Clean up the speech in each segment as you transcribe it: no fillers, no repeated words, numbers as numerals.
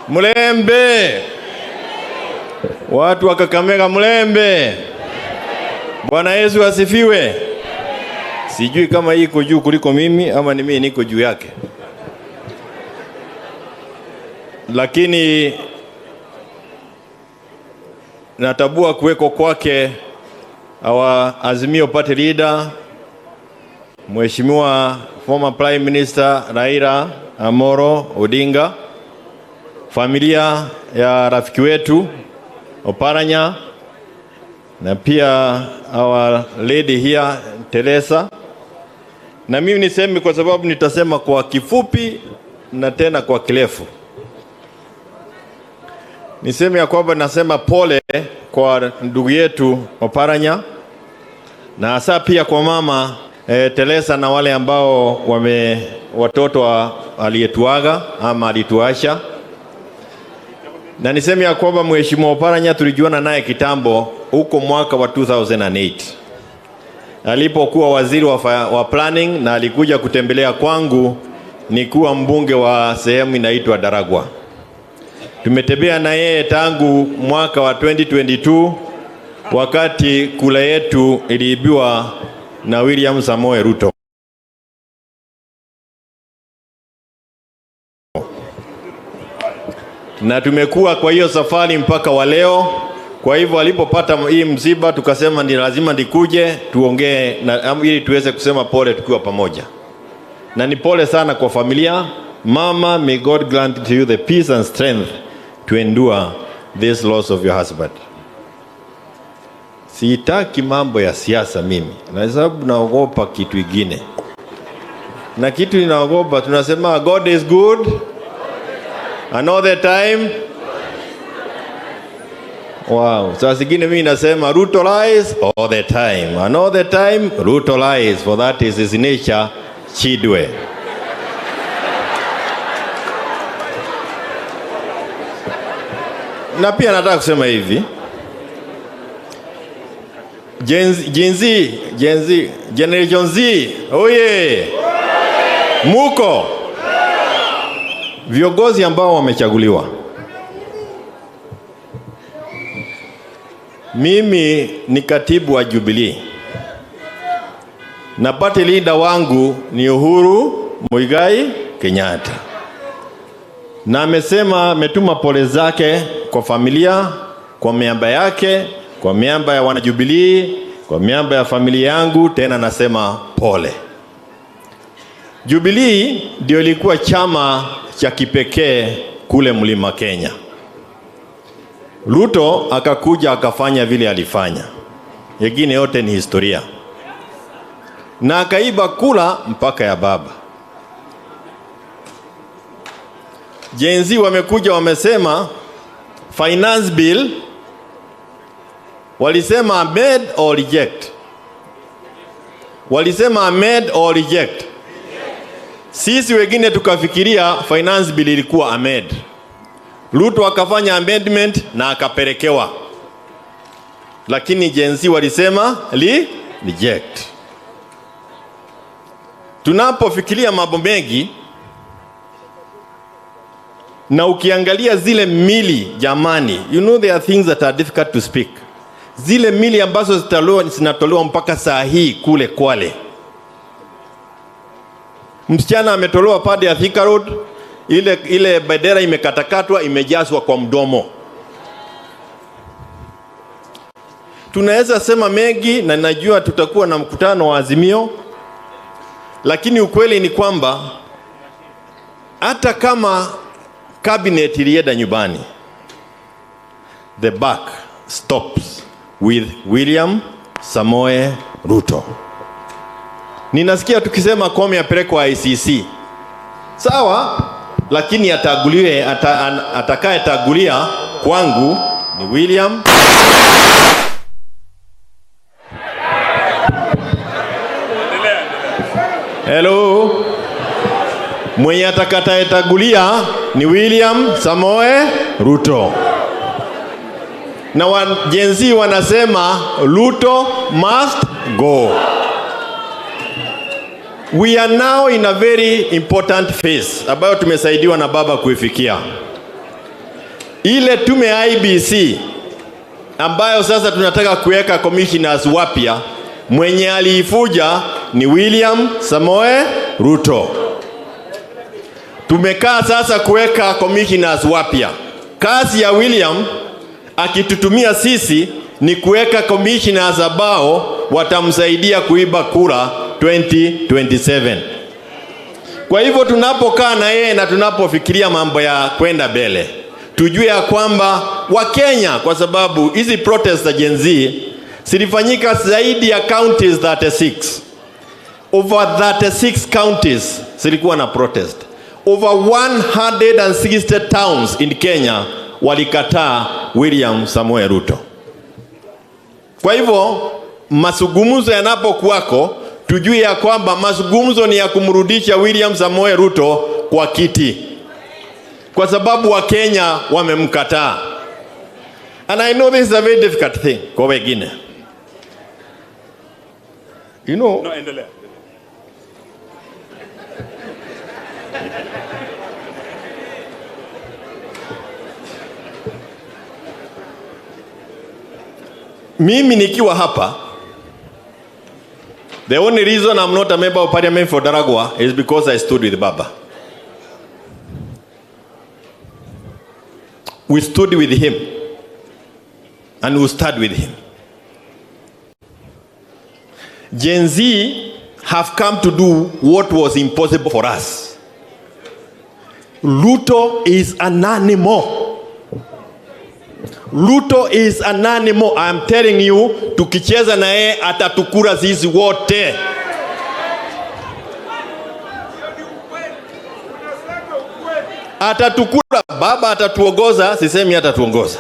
Mulembe. Watu wa Kakamega mulembe. Bwana Yesu asifiwe. Sijui kama hii iko juu kuliko mimi ama ni mimi niko juu yake. Lakini natabua kuweko kwake our Azimio Party leader Mheshimiwa former Prime Minister Raila Amolo Odinga, familia ya rafiki wetu Oparanya, na pia our lady here Teresa. Na mimi niseme kwa sababu nitasema kwa kifupi na tena kwa kirefu. Niseme ya kwamba nasema pole kwa ndugu yetu Oparanya, na hasa pia kwa mama Teresa na wale ambao watoto aliyetuaga ama alituasha. Na niseme ya kwamba Mheshimiwa Oparanya tulijuana naye kitambo huko mwaka wa 2008. Alipokuwa waziri wa planning na alikuja kutembelea kwangu nikuwa mbunge wa sehemu inaitwa Daragwa. Tumetembea na yeye tangu mwaka wa 2022 wakati kula yetu iliibiwa na William Samoei Ruto. Na tumekuwa kwa hiyo safari mpaka wa leo. Kwa hivyo alipopata hii msiba tukasema ni lazima nikuje tuongee na ili tuweze kusema pole tukiwa pamoja. Na ni pole sana kwa familia. Mama, may God grant to you the peace and strength to endure this loss of your husband. Sitaki mambo ya siasa mimi, na sababu naogopa kitu kingine. Na kitu ninaogopa tunasema God is good and all the time. Wow, sasa zingine mimi nasema Ruto lies all the time, and all the time Ruto lies, for that is his nature. Chidwe. Na pia nataka kusema hivi, Generation Z, oye, muko viongozi ambao wamechaguliwa. Mimi ni katibu wa Jubilee na party leader wangu ni Uhuru Muigai Kenyatta, na amesema ametuma pole zake kwa familia, kwa miamba yake, kwa miamba ya wana Jubilee, kwa miamba ya familia yangu. Tena nasema pole. Jubilee ndio ilikuwa chama cha kipekee kule Mlima Kenya. Ruto akakuja akafanya vile alifanya, yengine yote ni historia, na akaiba kula mpaka ya baba. Gen Z wamekuja wamesema finance bill, walisema amend or reject. Walisema amend or reject. Sisi wengine tukafikiria finance bill ilikuwa amend. Ruto akafanya amendment na akapelekewa. Lakini Gen Z walisema reject. Tunapofikiria mambo mengi na ukiangalia zile mili jamani, you know there are things that are difficult to speak. Zile mili ambazo zinatolewa mpaka saa hii kule Kwale. Msichana ametolewa pande ya Thika Road, ile bendera imekatakatwa imejazwa kwa mdomo. Tunaweza sema mengi na najua tutakuwa na mkutano wa Azimio, lakini ukweli ni kwamba hata kama cabinet ilienda nyumbani, the buck stops with William Samoei Ruto. Ninasikia tukisema Koome apelekwe ICC. Sawa, lakini atakaye tagulia kwangu ni William. Hello. Mwenye atakataye tagulia ni William Samoei Ruto. Na Gen Z wanasema Ruto must go. We are now in a very important phase ambayo tumesaidiwa na baba kuifikia. ile tume IEBC ambayo sasa tunataka kuweka commissioners wapya, mwenye aliifuja ni William Samoei Ruto. Tumekaa sasa kuweka commissioners wapya. Kazi ya William akitutumia sisi ni kuweka commissioners ambao watamsaidia kuiba kura 2027. Kwa hivyo tunapokaa na yeye na tunapofikiria mambo ya kwenda mbele, tujue ya kwamba Wakenya, kwa sababu hizi protest za Gen Z zilifanyika zaidi ya counties 36. Over 36 counties zilikuwa na protest. Over 160 towns in Kenya walikataa William Samoei Ruto. Kwa hivyo mazungumzo yanapokuwako, tujue ya kwamba mazungumzo ni ya kumrudisha William Samoei Ruto kwa kiti, kwa sababu Wakenya wamemkataa. And I know this is a very difficult thing kwa wengine. You know, no, endelea. Mimi nikiwa hapa, the only reason I'm not a member of parliament for Daragwa is because I stood with Baba. We stood with him and we stood with him. Gen Z have come to do what was impossible for us. Ruto is an animal. Ruto is an animal. I'm telling you, tukicheza na yeye atatukura sisi wote. Atatukura, Baba atatuongoza, sisemi atatuongoza.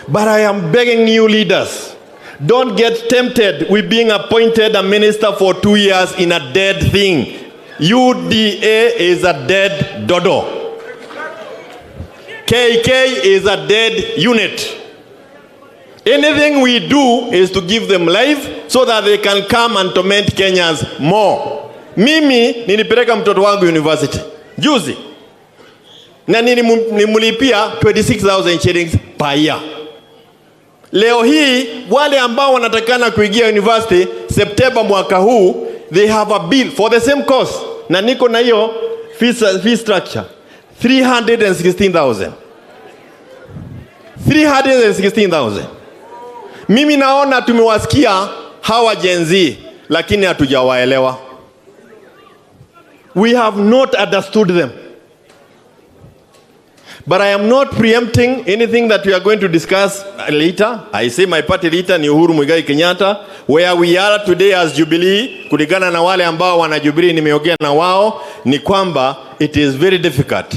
But I am begging you leaders, don't get tempted with being appointed a minister for 2 years in a dead thing. UDA is a dead dodo. KK is a dead unit. Anything we do is to give them life so that they can come and torment Kenyans more. Mimi nilipeleka mtoto wangu university juzi, na nilimlipia 26,000 shillings per year. Leo hii wale ambao wanatakana kuingia university September mwaka huu, they have a bill for the same course, na niko na hiyo fee structure 316,000. 316,000. Mimi naona tumewasikia hawa Gen Z, lakini hatujawaelewa. We have not understood them. But I am not preempting anything that we are going to discuss later. I say my party leader ni Uhuru Muigai Kenyatta. Where we are today as Jubilee, kulingana na wale ambao wana Jubilee nimeongea na wao, ni kwamba it is very difficult